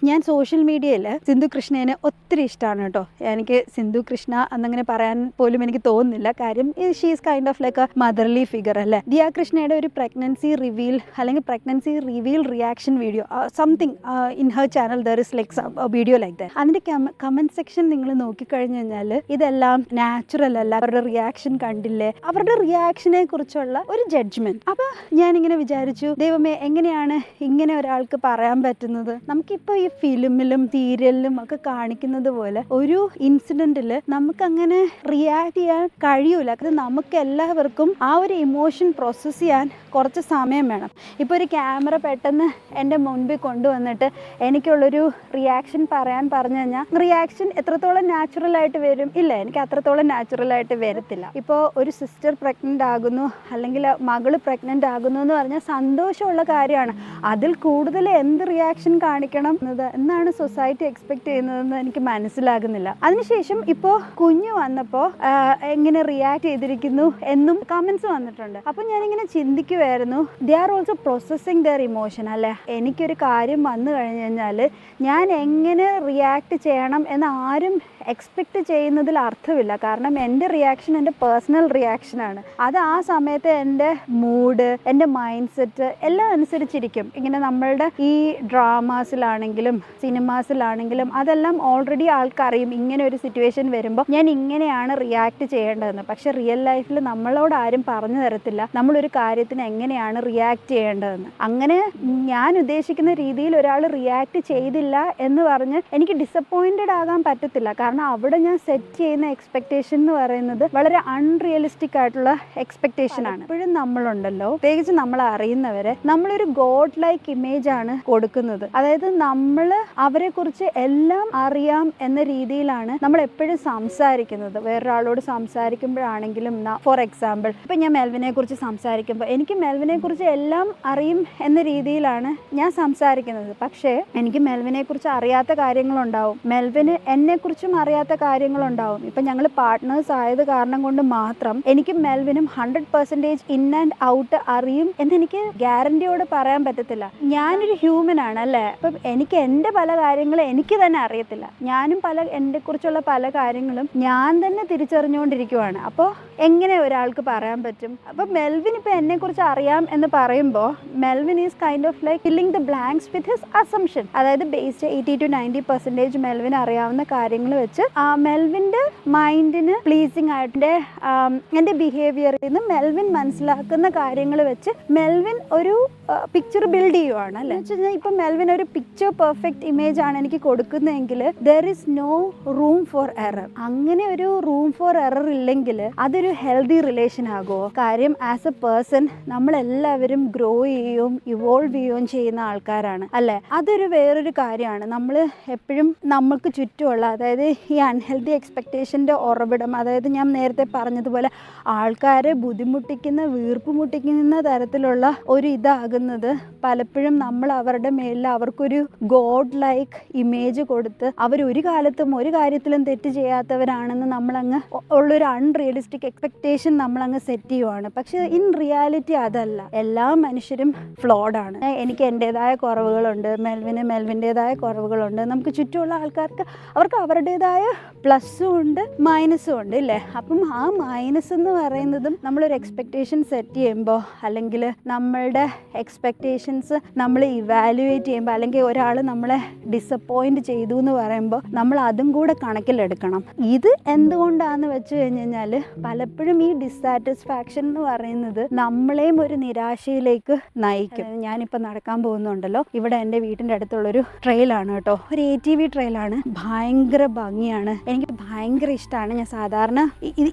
ഞാൻ സോഷ്യൽ മീഡിയയിൽ സിന്ധു കൃഷ്ണേനെ ഒത്തിരി ഇഷ്ടമാണ് കേട്ടോ. എനിക്ക് സിന്ധു കൃഷ്ണ എന്നങ്ങനെ പറയാൻ പോലും എനിക്ക് തോന്നുന്നില്ല. കാര്യം she is kind of like A motherly figure അല്ലേ. ദിയ കൃഷ്ണയുടെ ഒരു പ്രഗ്നൻസി റിവീൽ അല്ലെങ്കിൽ pregnancy reveal reaction video something in her channel there is like video like that. അതിൻ്റെ കമൻറ്റ് സെക്ഷൻ നിങ്ങൾ നോക്കിക്കഴിഞ്ഞു കഴിഞ്ഞാൽ ഇതെല്ലാം നാച്ചുറൽ അല്ല, അവരുടെ റിയാക്ഷൻ കണ്ടില്ലേ, അവരുടെ റിയാക്ഷനെ കുറിച്ചുള്ള ഒരു ജഡ്ജ്മെൻറ്റ്. അപ്പോൾ ഞാനിങ്ങനെ വിചാരിച്ചു, ദൈവമേ എങ്ങനെയാണ് ഇങ്ങനെ ഒരാൾക്ക് പറയാൻ പറ്റുന്നത്? നമുക്കിപ്പോൾ ഈ ഫിലിമിലും സീരിയലിലും ഒക്കെ കാണിക്കുന്നത് പോലെ ഒരു ഇൻസിഡൻറ്റിൽ നമുക്കങ്ങനെ റിയാക്ട് ചെയ്യാൻ കഴിയൂല. അത് നമുക്ക് എല്ലാവർക്കും ആ ഒരു ഇമോഷൻ പ്രോസസ്സ് ചെയ്യാൻ കുറച്ച് സമയം വേണം. ഇപ്പോൾ ഒരു ക്യാമറ പെട്ടെന്ന് എൻ്റെ മുൻപിൽ കൊണ്ടുവന്നിട്ട് എനിക്കുള്ളൊരു റിയാക്ഷൻ പറയാൻ പറഞ്ഞു കഴിഞ്ഞാൽ റിയാക്ഷൻ എത്രത്തോളം നാച്ചുറലായിട്ട് വരും? ഇല്ല, എനിക്ക് അത്രത്തോളം നാച്ചുറലായിട്ട് വരത്തില്ല. ഇപ്പോൾ ഒരു സിസ്റ്റർ പ്രഗ്നൻ്റ് ആകുന്നു അല്ലെങ്കിൽ മകൾ പ്രഗ്നൻ്റ് ആകുന്നു എന്ന് പറഞ്ഞാൽ സന്തോഷമുള്ള കാര്യമാണ്. അതിൽ കൂടുതൽ എന്ത് റിയാക്ഷൻ കാണിക്കണം എന്നാണ് സൊസൈറ്റി എക്സ്പെക്റ്റ് ചെയ്യുന്നതെന്ന് എനിക്ക് മനസ്സിലാകുന്നില്ല. അതിനുശേഷം ഇപ്പോൾ കുഞ്ഞു വന്നപ്പോൾ എങ്ങനെ റിയാക്ട് ചെയ്തിരിക്കുന്നു എന്നും കമൻസ് വന്നിട്ടുണ്ട്. അപ്പോൾ ഞാനിങ്ങനെ ചിന്തിക്കുമായിരുന്നു, they are also processing their emotion അല്ലേ. എനിക്കൊരു കാര്യം വന്നു കഴിഞ്ഞു കഴിഞ്ഞാൽ ഞാൻ എങ്ങനെ റിയാക്ട് ചെയ്യണം എന്ന് ആരും എക്സ്പെക്റ്റ് ചെയ്യുന്നതിൽ അർത്ഥമില്ല. കാരണം എൻ്റെ റിയാക്ഷൻ എൻ്റെ പേഴ്സണൽ റിയാക്ഷനാണ്. അത് ആ സമയത്ത് എൻ്റെ മൂഡ്, എൻ്റെ മൈൻഡ് സെറ്റ് എല്ലാം അനുസരിച്ചിരിക്കും. ഇങ്ങനെ നമ്മളുടെ ഈ ഡ്രാമാസിലാണെങ്കിലും സിനിമാസിലാണെങ്കിലും അതെല്ലാം ഓൾറെഡി ആൾക്കറിയും ഇങ്ങനെ ഒരു സിറ്റുവേഷൻ വരുമ്പോൾ ഞാൻ ഇങ്ങനെയാണ് റിയാക്ട് ചെയ്യേണ്ടതെന്ന്. പക്ഷെ റിയൽ ലൈഫിൽ നമ്മളോട് ആരും പറഞ്ഞു തരത്തില്ല നമ്മളൊരു കാര്യത്തിന് എങ്ങനെയാണ് റിയാക്ട് ചെയ്യേണ്ടതെന്ന്. അങ്ങനെ ഞാൻ ഉദ്ദേശിക്കുന്ന രീതിയിൽ ഒരാൾ റിയാക്ട് ചെയ്തില്ല എന്ന് പറഞ്ഞ് എനിക്ക് ഡിസപ്പോയിൻറ്റഡ് ആകാൻ പറ്റത്തില്ല. കാരണം അവിടെ ഞാൻ സെറ്റ് ചെയ്യുന്ന എക്സ്പെക്റ്റേഷൻ എന്ന് പറയുന്നത് വളരെ അൺറിയലിസ്റ്റിക് ആയിട്ടുള്ള എക്സ്പെക്റ്റേഷൻ ആണ്. എപ്പോഴും നമ്മളുണ്ടല്ലോ, പ്രത്യേകിച്ച് നമ്മളെ അറിയുന്നവരെ നമ്മളൊരു ഗോഡ് ലൈക്ക് ഇമേജ് ആണ് കൊടുക്കുന്നത്. അതായത് നമ്മൾ അവരെ കുറിച്ച് എല്ലാം അറിയാം എന്ന രീതിയിലാണ് നമ്മൾ എപ്പോഴും സംസാരിക്കുന്നത്. വേറൊരാളോട് സംസാരിക്കുമ്പോഴാണെങ്കിലും ഫോർ എക്സാമ്പിൾ ഇപ്പം ഞാൻ മെൽവിനെ കുറിച്ച് സംസാരിക്കുമ്പോൾ എനിക്ക് മെൽവിനെ കുറിച്ച് എല്ലാം അറിയും എന്ന രീതിയിലാണ് ഞാൻ സംസാരിക്കുന്നത്. പക്ഷേ എനിക്ക് മെൽവിനെ കുറിച്ച് അറിയാത്ത കാര്യങ്ങളുണ്ടാവും, മെൽവിന് എന്നെക്കുറിച്ചും അറിയാത്ത കാര്യങ്ങളുണ്ടാവും. ഇപ്പം ഞങ്ങൾ പാർട്ട്നേഴ്സ് ആയത് കാരണം കൊണ്ട് മാത്രം എനിക്ക് മെൽവിനും 100% ഇൻ ആൻഡ് ഔട്ട് അറിയും എന്നെനിക്ക് ഗ്യാരണ്ടിയോട് പറയാൻ പറ്റത്തില്ല. ഞാനൊരു ഹ്യൂമൻ ആണ് അല്ലേ. അപ്പം എനിക്ക് എൻ്റെ പല കാര്യങ്ങളും എനിക്ക് തന്നെ അറിയത്തില്ല. ഞാനും എന്നെ കുറിച്ചുള്ള പല കാര്യങ്ങളും ഞാൻ തന്നെ തിരിച്ചറിഞ്ഞുകൊണ്ടിരിക്കുവാണ്. അപ്പോൾ എങ്ങനെ ഒരാൾക്ക് പറയാൻ പറ്റും? അപ്പം മെൽവിൻ ഇപ്പോൾ എന്നെക്കുറിച്ച് അറിയാം എന്ന് പറയുമ്പോൾ Melvin is kind of like filling the blanks with his assumption. അതായത് ബേസ്ഡ് 80 to 90% മെൽവിൻ അറിയാവുന്ന കാര്യങ്ങൾ വെച്ച് മെൽവിൻ്റെ മൈൻഡിന് പ്ലീസിങ് ആയിട്ട് എൻ്റെ ബിഹേവിയറിൽ നിന്ന് മെൽവിൻ മനസ്സിലാക്കുന്ന കാര്യങ്ങൾ വെച്ച് മെൽവിൻ ഒരു പിക്ചർ ബിൽഡ് ചെയ്യുവാണ് അല്ലേ. എന്ന് വെച്ച് കഴിഞ്ഞാൽ ഇപ്പം മെൽവിൻ ഒരു പിക്ചർ പെർഫെക്റ്റ് ഇമേജ് ആണ് എനിക്ക് കൊടുക്കുന്നതെങ്കിൽ there is no room for error. അങ്ങനെ ഒരു റൂം ഫോർ എറർ ഇല്ലെങ്കിൽ അതൊരു ഹെൽത്തി റിലേഷൻ ആകുമോ? കാര്യം ആസ് എ പേഴ്സൺ നമ്മളെല്ലാവരും ഗ്രോ ചെയ്യുകയും ഇവോൾവ് ചെയ്യുകയും ചെയ്യുന്ന ആൾക്കാരാണ് അല്ലേ. അതൊരു വേറൊരു കാര്യമാണ്. നമ്മൾ എപ്പോഴും നമ്മൾക്ക് ചുറ്റുമുള്ള, അതായത് ഈ അൺഹെൽത്തി എക്സ്പെക്റ്റേഷൻ്റെ ഉറവിടം, അതായത് ഞാൻ നേരത്തെ പറഞ്ഞതുപോലെ ആൾക്കാരെ ബുദ്ധിമുട്ടിക്കുന്ന, വീർപ്പ് മുട്ടിക്കുന്ന തരത്തിലുള്ള ഒരു ഇതാകുന്നത് പലപ്പോഴും നമ്മൾ അവരുടെ മേലിൽ അവർക്കൊരു ഗോഡ് ലൈക്ക് ഇമേജ് കൊടുത്ത് അവരൊരു കാലത്തും ഒരു കാര്യത്തിലും തെറ്റ് ചെയ്യാത്തവരാണെന്ന് നമ്മളങ്ങ് ഉള്ളൊരു അൺറിയലിസ്റ്റിക് എക്സ്പെക്റ്റേഷൻ നമ്മളങ്ങ് സെറ്റ് ചെയ്യുവാണ്. പക്ഷെ ഇൻ റിയാലിറ്റി അതല്ല. എല്ലാ മനുഷ്യരും ഫ്ലോഡ് ആണ്. എനിക്ക് എൻ്റേതായ കുറവുകളുണ്ട്, മെൽവിൻ്റേതായ കുറവുകളുണ്ട്, നമുക്ക് ചുറ്റുമുള്ള ആൾക്കാർക്ക് അവർക്ക് അവരുടേതായ പ്ലസ്സും ഉണ്ട് മൈനസും ഉണ്ട് ഇല്ലേ. അപ്പം ആ മൈനസ് എന്ന് പറയുന്നതും നമ്മളൊരു എക്സ്പെക്റ്റേഷൻ സെറ്റ് ചെയ്യുമ്പോൾ അല്ലെങ്കിൽ നമ്മളുടെ എക്സ്പെക്റ്റേഷൻസ് നമ്മൾ ഇവാലുവേറ്റ് ചെയ്യുമ്പോൾ അല്ലെങ്കിൽ ഒരാൾ നമ്മളെ ഡിസപ്പോയിൻറ്റ് ചെയ്തു എന്ന് പറയുമ്പോൾ നമ്മൾ അതും കൂടെ കണക്കിലെടുക്കണം. ഇത് എന്തുകൊണ്ടാണെന്ന് വെച്ച് കഴിഞ്ഞാൽ പലപ്പോഴും ഈ ഡിസാറ്റിസ്ഫാക്ഷൻ എന്ന് പറയുന്നത് നമ്മളെയും ഒരു നിരാശയിലേക്ക് നയിക്കും. ഞാനിപ്പോൾ നടക്കാൻ പോകുന്നുണ്ടല്ലോ, ഇവിടെ എൻ്റെ വീട്ടിൻ്റെ അടുത്തുള്ളൊരു ട്രെയിലാണ് കേട്ടോ, ഒരു ATV ട്രെയിലാണ്. ഭയങ്കര ഭംഗിയാണ്, എനിക്ക് ഭയങ്കര ഇഷ്ടമാണ്. ഞാൻ സാധാരണ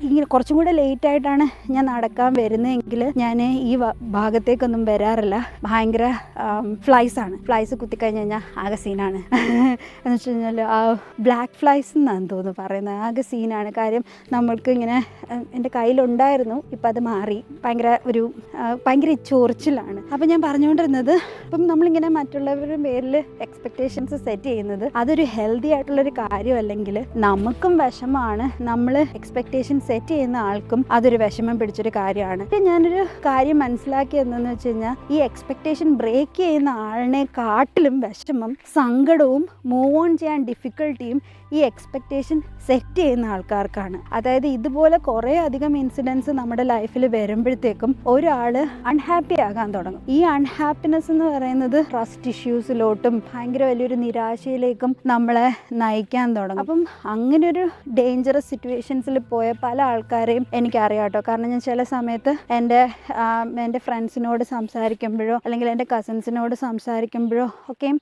ഇങ്ങനെ കുറച്ചും കൂടെ ലേറ്റായിട്ടാണ് ഞാൻ നടക്കാൻ വരുന്നതെങ്കിൽ ഞാൻ ഈ ഭാഗത്തേക്കൊന്നും വരാറില്ല. ഭയങ്കര ഫ്ലൈസാണ്. ഫ്ലൈസ് കുത്തിക്കഴിഞ്ഞ് കഴിഞ്ഞാൽ ആകെ സീനാണ്. എന്ന് വെച്ച് കഴിഞ്ഞാൽ ബ്ലാക്ക് ഫ്ലൈസ് എന്നാണ് തോന്നുന്നു പറയുന്നത്. ആകെ സീനാണ്. കാര്യം നമ്മൾക്ക് ഇങ്ങനെ എൻ്റെ കയ്യിലുണ്ടായിരുന്നു, ഇപ്പം അത് മാറി. ഭയങ്കര ചൊറിച്ചിലാണ്. അപ്പം ഞാൻ പറഞ്ഞുകൊണ്ടിരുന്നത്, അപ്പം നമ്മളിങ്ങനെ മറ്റുള്ളവരുടെ പേരിൽ എക്സ്പെക്റ്റേഷൻസ് സെറ്റ് ചെയ്യുന്നത് അതൊരു ഹെൽത്തി ആയിട്ടുള്ളൊരു കാര്യമല്ലെങ്കിൽ നമുക്കും വിഷമമാണ്, നമ്മൾ എക്സ്പെക്റ്റേഷൻ സെറ്റ് ചെയ്യുന്ന ആൾക്കും അതൊരു വിഷമം പിടിച്ചൊരു കാര്യമാണ്. ഞാനൊരു കാര്യം മനസ്സിലാക്കിയതെന്ന് വെച്ച് കഴിഞ്ഞാൽ, ഈ എക്സ്പെക്റ്റേഷൻ ബ്രേക്ക് ചെയ്യുന്ന ആളിനെക്കാട്ടിലും വിഷമം, സങ്കടവും മൂവ് ഓൺ ചെയ്യാൻ ഡിഫിക്കൽട്ടിയും ഈ എക്സ്പെക്റ്റേഷൻ സെറ്റ് ചെയ്യുന്ന ആൾക്കാർക്കാണ്. അതായത് ഇതുപോലെ കുറേ അധികം ഇൻസിഡൻസ് നമ്മുടെ ലൈഫിൽ വരുമ്പോഴത്തേക്കും ഒരാൾ അൺഹാപ്പി ആകാൻ തുടങ്ങും. ഈ അൺഹാപ്പിനെസ് എന്ന് പറയുന്നത് ട്രസ്റ്റ് ഇഷ്യൂസിലോട്ടും ഭയങ്കര വലിയൊരു നിരാശയിലേക്കും നമ്മളെ നയിക്കാൻ തുടങ്ങും. അപ്പം അങ്ങനൊരു ഡേഞ്ചറസ് സിറ്റുവേഷൻസിൽ പോയ പല ആൾക്കാരെയും എനിക്കറിയാം കേട്ടോ. കാരണം ഞാൻ ചില സമയത്ത് എൻ്റെ ഫ്രണ്ട്സിനോട് സംസാരിക്കുമ്പോഴോ അല്ലെങ്കിൽ എൻ്റെ കസിൻസിനോട് സംസാരിക്കുമ്പോഴോ ഒക്കെയും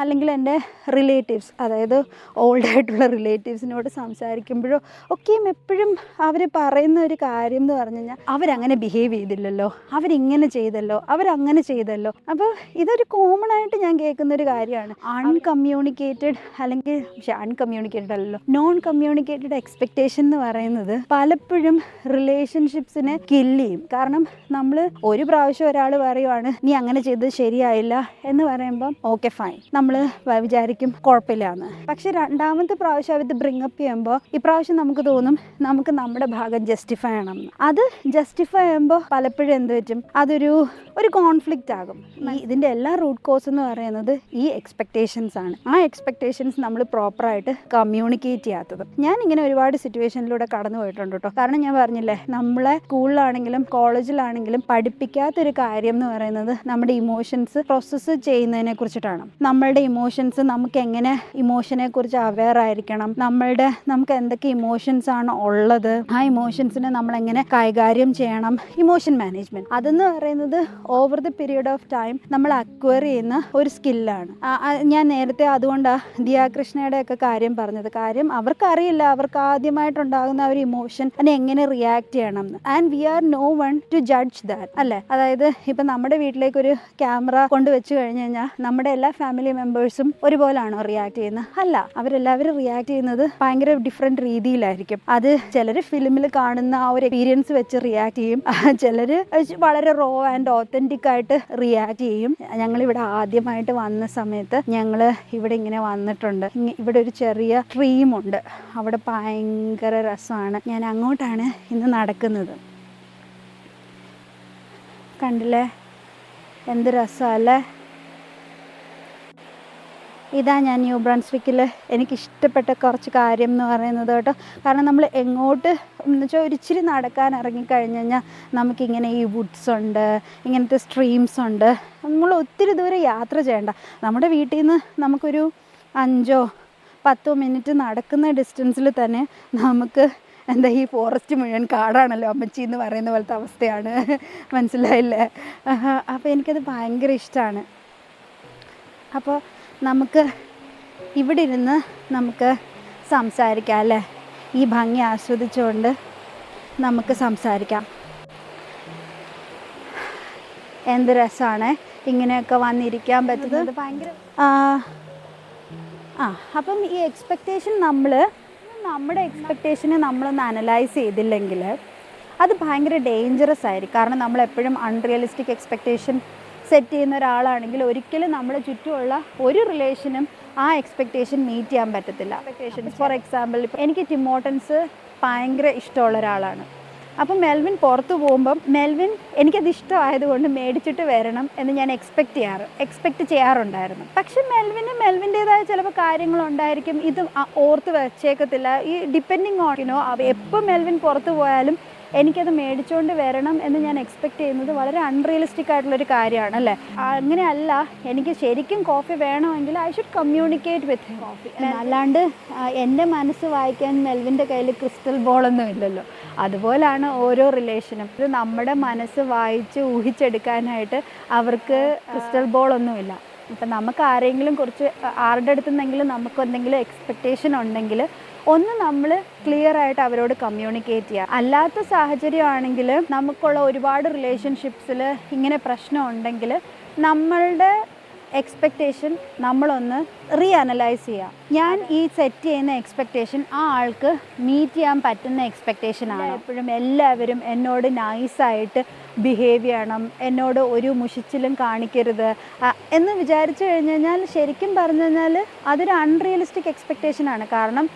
അല്ലെങ്കിൽ എൻ്റെ റിലേറ്റീവ്സ്, അതായത് ഓൾഡ് ആയിട്ടുള്ള റിലേറ്റീവ്സിനോട് സംസാരിക്കുമ്പോഴോ ഒക്കെയും എപ്പോഴും അവർ പറയുന്ന ഒരു കാര്യം എന്ന് പറഞ്ഞു കഴിഞ്ഞാൽ, അവരങ്ങനെ ബിഹേവ് ചെയ്തില്ലല്ലോ, അവരിങ്ങനെ ചെയ്തല്ലോ, അവരങ്ങനെ ചെയ്തല്ലോ. അപ്പോൾ ഇതൊരു കോമൺ ആയിട്ട് ഞാൻ കേൾക്കുന്നൊരു കാര്യമാണ്. അൺകമ്മ്യൂണിക്കേറ്റഡ് അല്ലെങ്കിൽ അൺകമ്മ്യൂണിക്കേറ്റഡ് അല്ലല്ലോ, നോൺ കമ്മ്യൂണിക്കേറ്റഡ് എക്സ്പെക്റ്റേഷൻ എന്ന് പറയുന്നത് പലപ്പോഴും റിലേഷൻഷിപ്സിനെ കില്ല് ചെയ്യും. കാരണം നമ്മൾ ഒരു പ്രാവശ്യം ഒരാൾ പറയുവാണ് നീ അങ്ങനെ ചെയ്തത് ശരിയായില്ല എന്ന് പറയുമ്പം ഓക്കെ ഫൈൻ, നമ്മൾ വിചാരിക്കും കുഴപ്പമില്ല എന്ന്. പക്ഷെ രണ്ടാമത്തെ പ്രാവശ്യം അവർ ബ്രിങ്ങപ്പ് ചെയ്യുമ്പോൾ ഇപ്രാവശ്യം നമുക്ക് തോന്നും നമുക്ക് നമ്മുടെ ഭാഗം ജസ്റ്റിഫൈ ചെയ്യണം എന്ന്. അത് ജസ്റ്റിഫൈ ചെയ്യുമ്പോൾ പലപ്പോഴും എന്ത് പറ്റും, അതൊരു കോൺഫ്ലിക്റ്റ് ആകും. ഇതിൻ്റെ എല്ലാ റൂട്ട് കോസ് എന്ന് പറയുന്നത് ഈ എക്സ്പെക്റ്റേഷൻസ് ആണ്. ആ എക്സ്പെക്റ്റേഷൻസ് നമ്മൾ പ്രോപ്പറായിട്ട് കമ്മ്യൂണിക്കേറ്റ് ചെയ്യാത്തത്. ഞാൻ ഇങ്ങനെ ഒരുപാട് സിറ്റുവേഷനിലൂടെ കടന്നു പോയിട്ടുണ്ട് കേട്ടോ. കാരണം ഞാൻ പറഞ്ഞില്ലേ, നമ്മളെ സ്കൂളിലാണെങ്കിലും കോളേജിലാണെങ്കിലും പഠിപ്പിക്കാത്തൊരു കാര്യം എന്ന് പറയുന്നത് നമ്മുടെ ഇമോഷൻസ് പ്രോസസ്സ് ചെയ്യുന്നതിനെ കുറിച്ചിട്ടാണ്. നമ്മളുടെ ഇമോഷൻസ്, നമുക്ക് എങ്ങനെ ഇമോഷനെ കുറിച്ച് അവെയർ ആയിരിക്കണം, നമുക്ക് എന്തൊക്കെ ഇമോഷൻസ് ആണ് ഉള്ളത്, ആ ഇമോഷൻസിനെ നമ്മൾ എങ്ങനെ കൈകാര്യം ചെയ്യണം, ഇമോഷൻ മാനേജ്മെന്റ് അതെന്ന് പറയുന്നത് over the period of time നമ്മൾ അക്വയർ ചെയ്യുന്ന ഒരു സ്കില്ലാണ്. ഞാൻ നേരത്തെ അതുകൊണ്ടാണ് ദിയാകൃഷ്ണയുടെ ഒക്കെ കാര്യം പറഞ്ഞത്. കാര്യം അവർക്കറിയില്ല, അവർക്ക് ആദ്യമായിട്ടുണ്ടാകുന്ന ഒരു ഇമോഷൻ അതിനെ എങ്ങനെ റിയാക്ട് ചെയ്യണം എന്ന്. And we are no one to judge that, അല്ലേ? അതായത് ഇപ്പം നമ്മുടെ വീട്ടിലേക്ക് ഒരു ക്യാമറ കൊണ്ടുവച്ച് കഴിഞ്ഞ് കഴിഞ്ഞാൽ നമ്മുടെ എല്ലാ ഫാമിലി മെമ്പേഴ്സും ഒരുപോലാണോ റിയാക്ട് ചെയ്യുന്നത്? അല്ല, അവരെല്ലാവരും റിയാക്ട് ചെയ്യുന്നത് ഭയങ്കര ഡിഫറെൻറ്റ് രീതിയിലായിരിക്കും. അത് ചിലർ ഫിലിമിൽ കാണുന്ന ആ ഒരു എക്സ്പീരിയൻസ് വെച്ച് റിയാക്ട് ചെയ്യും, ചിലർ വളരെ റോ ആൻഡ് ഓത്തൻറ്റിക് ആയിട്ട് റിയാക്ട് ചെയ്യും. ഞങ്ങളിവിടെ ആദ്യമായിട്ട് വന്ന സമയത്ത് ഞങ്ങൾ ഇവിടെ ഇങ്ങനെ വന്നിട്ടുണ്ട്. ഇവിടെ ഒരു ചെറിയ സ്ട്രീമുണ്ട്, അവിടെ ഭയങ്കര രസമാണ്. ഞാൻ അങ്ങോട്ടാണ് ഇന്ന് നടക്കുന്നത്. കണ്ടില്ലേ എന്ത് രസമല്ലേ? ഇതാ ഞാൻ ന്യൂ ബ്രൺസ്വിക്കിൽ എനിക്കിഷ്ടപ്പെട്ട കുറച്ച് കാര്യം എന്ന് പറയുന്നത് കേട്ടോ. കാരണം നമ്മൾ എങ്ങോട്ട് എന്ന് വെച്ചാൽ ഒരിച്ചിരി നടക്കാൻ ഇറങ്ങിക്കഴിഞ്ഞ് കഴിഞ്ഞാൽ നമുക്കിങ്ങനെ ഈ വുഡ്സ് ഉണ്ട്, ഇങ്ങനത്തെ സ്ട്രീംസ് ഉണ്ട്. നമ്മൾ ഒത്തിരി ദൂരം യാത്ര ചെയ്യണ്ട. നമ്മുടെ വീട്ടിൽ നിന്ന് നമുക്കൊരു 5-10 മിനിറ്റ് നടക്കുന്ന ഡിസ്റ്റൻസിൽ തന്നെ നമുക്ക് ഈ ഫോറസ്റ്റ് മുഴുവൻ കാടാണല്ലോ അമ്മച്ചി എന്ന് പറയുന്ന പോലത്തെ അവസ്ഥയാണ്. മനസ്സിലായില്ലേ? അപ്പോൾ എനിക്കത് ഭയങ്കര ഇഷ്ടമാണ്. അപ്പോൾ നമുക്ക് ഇവിടെ ഇരുന്ന് നമുക്ക് സംസാരിക്കാം, അല്ലേ? ഈ ഭംഗി ആസ്വദിച്ചുകൊണ്ട് നമുക്ക് സംസാരിക്കാം. എന്ത് രസമാണ് ഇങ്ങനെയൊക്കെ വന്നിരിക്കാൻ പറ്റുന്നത്. ഭയങ്കര അപ്പം ഈ എക്സ്പെക്റ്റേഷൻ നമ്മുടെ എക്സ്പെക്റ്റേഷനെ നമ്മളൊന്ന് അനലൈസ് ചെയ്തില്ലെങ്കിൽ അത് ഭയങ്കര ഡേഞ്ചറസ് ആയിരിക്കും. കാരണം നമ്മളെപ്പോഴും അൺറിയലിസ്റ്റിക് എക്സ്പെക്റ്റേഷൻ സെറ്റ് ചെയ്യുന്ന ഒരാളാണെങ്കിൽ ഒരിക്കലും നമ്മുടെ ചുറ്റുമുള്ള ഒരു റിലേഷനും ആ എക്സ്പെക്റ്റേഷൻ മീറ്റ് ചെയ്യാൻ പറ്റത്തില്ല. ഫോർ എക്സാമ്പിൾ, ഇപ്പോൾ എനിക്ക് ടിമോട്ടൻസ് ഭയങ്കര ഇഷ്ടമുള്ള ഒരാളാണ്. അപ്പം മെൽവിൻ പുറത്ത് പോകുമ്പം എനിക്കത് ഇഷ്ടമായതുകൊണ്ട് മേടിച്ചിട്ട് വരണം എന്ന് ഞാൻ എക്സ്പെക്റ്റ് ചെയ്യാറുണ്ടായിരുന്നു. പക്ഷെ മെൽവിൻ്റേതായ ചിലപ്പോൾ കാര്യങ്ങളുണ്ടായിരിക്കും, ഇത് ഓർത്ത് വെച്ചേക്കത്തില്ല. ഈ ഡിപ്പെൻഡിങ് ഓൺ എപ്പോൾ മെൽവിൻ പുറത്ത് പോയാലും എനിക്കത് മേടിച്ചുകൊണ്ട് വരണം എന്ന് ഞാൻ എക്സ്പെക്റ്റ് ചെയ്യുന്നത് വളരെ അൺറിയലിസ്റ്റിക് ആയിട്ടുള്ളൊരു കാര്യമാണ്, അല്ലേ? അങ്ങനെയല്ല, എനിക്ക് ശരിക്കും കോഫി വേണമെങ്കിൽ I should communicate with coffee. അല്ലാണ്ട് എൻ്റെ മനസ്സ് വായിക്കാൻ മെൽവിൻ്റെ കയ്യിൽ ക്രിസ്റ്റൽ ബോളൊന്നും ഇല്ലല്ലോ. അതുപോലാണ് ഓരോ റിലേഷനും. ഇത് നമ്മുടെ മനസ്സ് വായിച്ച് ഊഹിച്ചെടുക്കാനായിട്ട് അവർക്ക് ക്രിസ്റ്റൽ ബോളൊന്നുമില്ല. ഇപ്പം നമുക്ക് ആരെങ്കിലും ആരുടെ അടുത്തുനിന്നെങ്കിലും നമുക്ക് എന്തെങ്കിലും എക്സ്പെക്റ്റേഷൻ ഉണ്ടെങ്കിൽ ഒന്ന് നമ്മൾ ക്ലിയർ ആയിട്ട് അവരോട് കമ്മ്യൂണിക്കേറ്റ് ചെയ്യുക. അല്ലാത്ത സാഹചര്യമാണെങ്കിൽ നമുക്കുള്ള ഒരുപാട് റിലേഷൻഷിപ്സിൽ ഇങ്ങനെ പ്രശ്നം ഉണ്ടെങ്കിൽ നമ്മളുടെ എക്സ്പെക്റ്റേഷൻ നമ്മളൊന്ന് അനലൈസ് ചെയ്യുക. ഞാൻ ഈ സെറ്റ് ചെയ്യുന്ന എക്സ്പെക്റ്റേഷൻ ആ ആൾക്ക് മീറ്റ് ചെയ്യാൻ പറ്റുന്ന എക്സ്പെക്റ്റേഷനാണ്. എപ്പോഴും എല്ലാവരും എന്നോട് നൈസായിട്ട് ബിഹേവ് ചെയ്യണം, എന്നോട് ഒരു മുഷിച്ചിലും കാണിക്കരുത് എന്ന് വിചാരിച്ചു കഴിഞ്ഞ് കഴിഞ്ഞാൽ ശരിക്കും പറഞ്ഞു കഴിഞ്ഞാൽ അതൊരു അൺറിയലിസ്റ്റിക് എക്സ്പെക്റ്റേഷനാണ്. കാരണം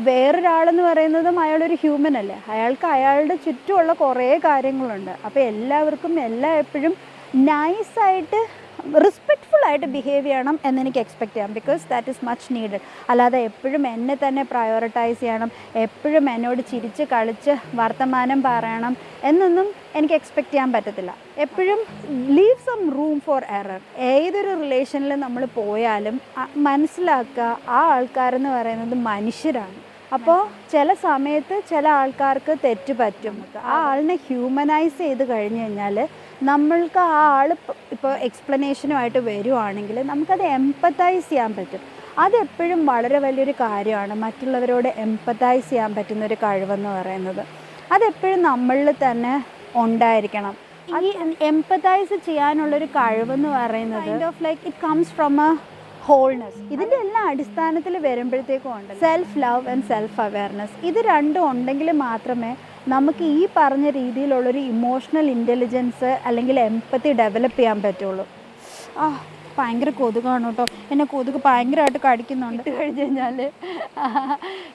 വേറൊരാളെന്ന് പറയുന്നതും അയാളൊരു ഹ്യൂമൻ അല്ലേ, അയാൾക്ക് അയാളുടെ ചുറ്റുമുള്ള കുറേ കാര്യങ്ങളുണ്ട്. അപ്പോൾ എല്ലാവർക്കും എപ്പോഴും നൈസായിട്ട് റെസ്പെക്റ്റ്ഫുള്ളായിട്ട് ബിഹേവ് ചെയ്യണം എന്നെനിക്ക് എക്സ്പെക്റ്റ് ചെയ്യാം. Because that is much needed. അല്ലാതെ എപ്പോഴും എന്നെ തന്നെ പ്രയോറിറ്റൈസ് ചെയ്യണം, എപ്പോഴും എന്നോട് ചിരിച്ച് കളിച്ച് വർത്തമാനം പറയണം എന്നൊന്നും എനിക്ക് എക്സ്പെക്റ്റ് ചെയ്യാൻ പറ്റത്തില്ല. എപ്പോഴും leave some room for error. ഏതൊരു റിലേഷനിൽ നമ്മൾ പോയാലും മനസ്സിലാക്കുക ആ ആൾക്കാരെന്ന് പറയുന്നത് മനുഷ്യരാണ്. അപ്പോൾ ചില സമയത്ത് ചില ആൾക്കാർക്ക് തെറ്റ് പറ്റും. ആ ആളിനെ ഹ്യൂമനൈസ് ചെയ്ത് കഴിഞ്ഞ് കഴിഞ്ഞാൽ നമ്മൾക്ക് ആ ആൾ ഇപ്പോൾ എക്സ്പ്ലനേഷനുമായിട്ട് വരുവാണെങ്കിൽ നമുക്കത് എംപത്തൈസ് ചെയ്യാൻ പറ്റും. അതെപ്പോഴും വളരെ വലിയൊരു കാര്യമാണ്. മറ്റുള്ളവരോട് എംപത്തൈസ് ചെയ്യാൻ പറ്റുന്നൊരു കഴിവെന്ന് പറയുന്നത് അതെപ്പോഴും നമ്മളിൽ തന്നെ ഉണ്ടായിരിക്കണം. ഈ എംപത്തൈസ് ചെയ്യാനുള്ളൊരു കഴിവെന്ന് പറയുന്നത് it comes from A holiness. ഇതിൻ്റെ എല്ലാം അടിസ്ഥാനത്തിൽ വരുമ്പോഴത്തേക്കും ഉണ്ട് self love and self awareness. ഇത് രണ്ടും ഉണ്ടെങ്കിൽ മാത്രമേ നമുക്ക് ഈ പറഞ്ഞ രീതിയിലുള്ളൊരു ഇമോഷണൽ ഇൻ്റലിജൻസ് അല്ലെങ്കിൽ എംപത്തി ഡെവലപ്പ് ചെയ്യാൻ പറ്റുള്ളൂ. ഭയങ്കര കൊതുകാണ് കേട്ടോ, എന്നെ കൊതുക് ഭയങ്കരമായിട്ട് കടിക്കുന്നുണ്ട്. ഇട്ട് കഴിഞ്ഞ് കഴിഞ്ഞാൽ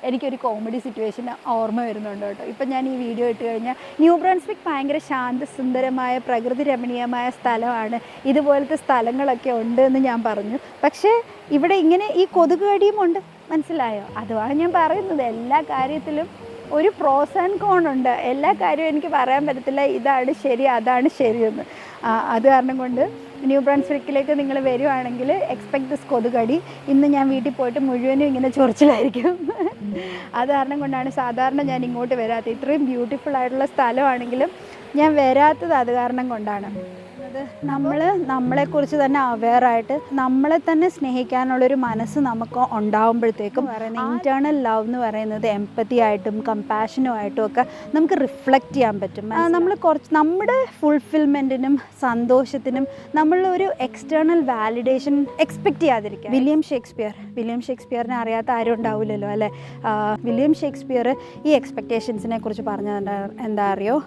എനിക്കൊരു കോമഡി സിറ്റുവേഷൻ ഓർമ്മ വരുന്നുണ്ട് കേട്ടോ. ഇപ്പം ഞാൻ ഈ വീഡിയോ ഇട്ട് കഴിഞ്ഞാൽ ന്യൂ ബ്രൺസ്വിക്ക് ഭയങ്കര ശാന്തസുന്ദരമായ പ്രകൃതി രമണീയമായ സ്ഥലമാണ്, ഇതുപോലത്തെ സ്ഥലങ്ങളൊക്കെ ഉണ്ട് എന്ന് ഞാൻ പറഞ്ഞു. പക്ഷേ ഇവിടെ ഇങ്ങനെ ഈ കൊതുക് കടിയും ഉണ്ട്, മനസ്സിലായോ? അതുമാണ് ഞാൻ പറയുന്നത്. എല്ലാ കാര്യത്തിലും ഒരു പ്രോസ് ആൻഡ് കോൺ ഉണ്ട്. എല്ലാ കാര്യവും എനിക്ക് പറയാൻ പറ്റത്തില്ല ഇതാണ് ശരി അതാണ് ശരിയെന്ന്. അത് കാരണം കൊണ്ട് ന്യൂ ബ്രൺസ്വിക്കിലേക്ക് നിങ്ങൾ വരുവാണെങ്കിൽ എക്സ്പെക്ട് ദിസ് കൊതുകടി. ഇന്ന് ഞാൻ വീട്ടിൽ പോയിട്ട് മുഴുവനും ഇങ്ങനെ ചൊറിച്ചിലായിരിക്കും. അത് കാരണം കൊണ്ടാണ് സാധാരണ ഞാൻ ഇങ്ങോട്ട് വരാത്തത്. ഇത്രയും ബ്യൂട്ടിഫുൾ ആയിട്ടുള്ള സ്ഥലമാണെങ്കിലും ഞാൻ വരാത്തത് അത് കാരണം കൊണ്ടാണ്. നമ്മൾ നമ്മളെക്കുറിച്ച് തന്നെ അവെയറായിട്ട് നമ്മളെ തന്നെ സ്നേഹിക്കാനുള്ളൊരു മനസ്സ് നമുക്ക് ഉണ്ടാകുമ്പോഴത്തേക്കും പറയുന്നത് ഇൻറ്റേർണൽ ലവ് എന്ന് പറയുന്നത് എംപത്തി ആയിട്ടും കമ്പാഷനുമായിട്ടും ഒക്കെ നമുക്ക് റിഫ്ലക്റ്റ് ചെയ്യാൻ പറ്റും. നമ്മൾ കുറച്ച് നമ്മുടെ ഫുൾഫിൽമെൻറ്റിനും സന്തോഷത്തിനും നമ്മളൊരു എക്സ്റ്റേണൽ വാലിഡേഷൻ എക്സ്പെക്റ്റ് ചെയ്യാതിരിക്കുക. വില്യം ഷേക്സ്പിയറിനെ അറിയാത്ത ആരും ഉണ്ടാവില്ലല്ലോ അല്ലേ? വില്യം ഷേക്സ്പിയർ ഈ എക്സ്പെക്റ്റേഷൻസിനെ കുറിച്ച് പറഞ്ഞത് എന്താ അറിയോ?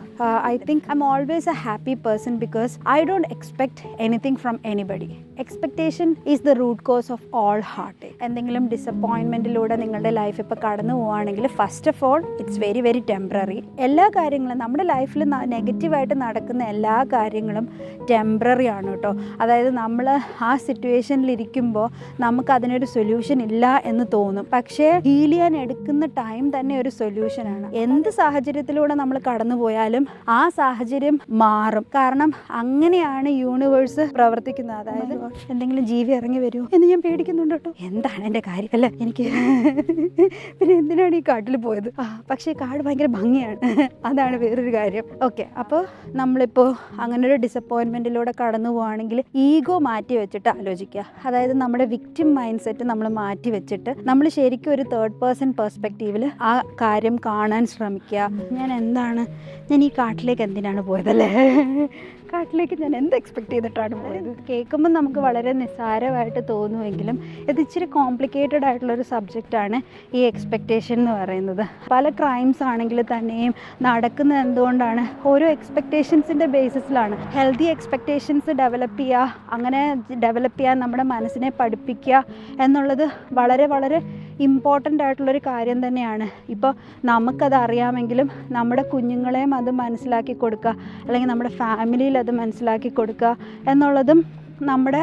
I think I M always A happy person because I don't expect anything from anybody. Expectation is the root cause of all heartache. എന്തെങ്കിലും ഡിസപ്പോയിൻമെൻറ്റിലൂടെ നിങ്ങളുടെ ലൈഫ് ഇപ്പോൾ കടന്നു പോവുകയാണെങ്കിൽ first of all it's very very temporary. എല്ലാ കാര്യങ്ങളും നമ്മുടെ ലൈഫിൽ നെഗറ്റീവായിട്ട് നടക്കുന്ന എല്ലാ കാര്യങ്ങളും ടെമ്പററി ആണ് കേട്ടോ. അതായത് നമ്മൾ ആ സിറ്റുവേഷനിലിരിക്കുമ്പോൾ നമുക്കതിനൊരു സൊല്യൂഷൻ ഇല്ല എന്ന് തോന്നും, പക്ഷേ ഹീൽ ചെയ്യാൻ എടുക്കുന്ന ടൈം തന്നെ ഒരു സൊല്യൂഷനാണ്. എന്ത് സാഹചര്യത്തിലൂടെ നമ്മൾ കടന്നു പോയാലും ആ സാഹചര്യം മാറും. കാരണം അങ്ങനെയാണ് യൂണിവേഴ്സ് പ്രവർത്തിക്കുന്നത്. അതായത് എന്തെങ്കിലും ജീവി ഇറങ്ങി വരുമോ എന്ന് ഞാൻ പേടിക്കുന്നുണ്ട് കേട്ടോ. എന്താണ് എൻ്റെ കാര്യം അല്ല എനിക്ക് പിന്നെ എന്തിനാണ് ഈ കാട്ടിൽ പോയത്? പക്ഷേ കാട് ഭയങ്കര ഭംഗിയാണ്, അതാണ് വേറൊരു കാര്യം. ഓക്കെ, അപ്പോൾ നമ്മളിപ്പോൾ അങ്ങനെ ഒരു ഡിസപ്പോയിൻമെൻറ്റിലൂടെ കടന്നു പോവുകയാണെങ്കിൽ ഈഗോ മാറ്റി വെച്ചിട്ട് ആലോചിക്കുക. അതായത് നമ്മുടെ വിക്ടിം മൈൻഡ് സെറ്റ് നമ്മൾ മാറ്റി വെച്ചിട്ട് നമ്മൾ ശരിക്കും ഒരു തേർഡ് പേഴ്സൺ പെർസ്പെക്റ്റീവിൽ ആ കാര്യം കാണാൻ ശ്രമിക്കുക. ഞാൻ ഈ കാട്ടിലേക്ക് എന്തിനാണ് പോയതല്ലേ? കാട്ടിലേക്ക് ഞാൻ എന്ത് എക്സ്പെക്റ്റ് ചെയ്തിട്ടാണ് പോയത്? കേൾക്കുമ്പോൾ നമുക്ക് വളരെ നിസ്സാരമായിട്ട് തോന്നുമെങ്കിലും ഇത് ഇച്ചിരി കോംപ്ലിക്കേറ്റഡ് ആയിട്ടുള്ളൊരു സബ്ജക്റ്റാണ് ഈ എക്സ്പെക്റ്റേഷൻ എന്ന് പറയുന്നത്. പല ക്രൈംസ് ആണെങ്കിൽ തന്നെയും നടക്കുന്നത് എന്തുകൊണ്ടാണ്? ഓരോ എക്സ്പെക്റ്റേഷൻസിൻ്റെ ബേസിസിലാണ്. ഹെൽത്തി എക്സ്പെക്റ്റേഷൻസ് ഡെവലപ്പ് ചെയ്യുക, അങ്ങനെ ഡെവലപ്പ് ചെയ്യാൻ നമ്മുടെ മനസ്സിനെ പഠിപ്പിക്കുക എന്നുള്ളത് വളരെ വളരെ ഇമ്പോർട്ടൻ്റ് ആയിട്ടുള്ളൊരു കാര്യം തന്നെയാണ്. ഇപ്പോൾ നമുക്കത് അറിയാമെങ്കിലും നമ്മുടെ കുഞ്ഞുങ്ങളെയും അത് മനസ്സിലാക്കി കൊടുക്കുക, അല്ലെങ്കിൽ നമ്മുടെ ഫാമിലിയിൽ അത് മനസ്സിലാക്കി കൊടുക്കുക എന്നുള്ളതും നമ്മുടെ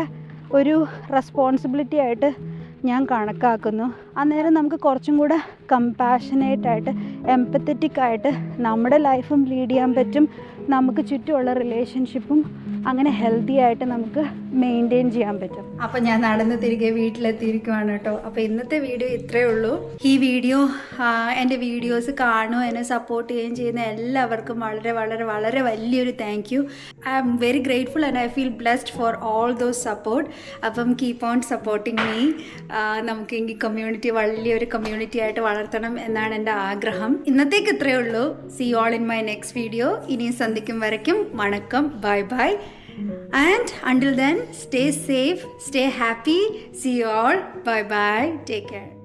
ഒരു റെസ്പോൺസിബിലിറ്റി ആയിട്ട് ഞാൻ കണക്കാക്കുന്നു. അന്നേരം നമുക്ക് കുറച്ചും കൂടെ കമ്പാഷനേറ്റായിട്ട് എംപത്തറ്റിക് ആയിട്ട് നമ്മുടെ ലൈഫും ലീഡ് ചെയ്യാൻ പറ്റും. നമുക്ക് ചുറ്റുമുള്ള റിലേഷൻഷിപ്പും അങ്ങനെ ഹെൽത്തി ആയിട്ട് നമുക്ക് മെയിൻറ്റെയിൻ ചെയ്യാൻ പറ്റും. അപ്പോൾ ഞാൻ നടന്ന് തിരികെ വീട്ടിലെത്തിയിരിക്കുവാണ് കേട്ടോ. അപ്പോൾ ഇന്നത്തെ വീഡിയോ ഇത്രയേ ഉള്ളൂ. ഈ വീഡിയോ എൻ്റെ വീഡിയോസ് കാണുകയും എന്നെ സപ്പോർട്ട് ചെയ്യുകയും ചെയ്യുന്ന എല്ലാവർക്കും വളരെ വളരെ വളരെ വലിയൊരു thank you. I am very grateful and I feel blessed for all those support. അപ്പം കീപ്പ് ഓൺ സപ്പോർട്ടിങ് മീ. നമുക്ക് ഈ കമ്മ്യൂണിറ്റി വലിയൊരു കമ്മ്യൂണിറ്റി ആയിട്ട് വളർത്തണം എന്നാണ് എൻ്റെ ആഗ്രഹം. ഇന്നത്തേക്ക് ഇത്രയേ ഉള്ളൂ. See you all in my next video. ഇനിയും സന്ധിക്കും വരയ്ക്കും വണക്കം. Bye bye. And until then, stay safe, stay happy. See you all. Bye bye. Take care.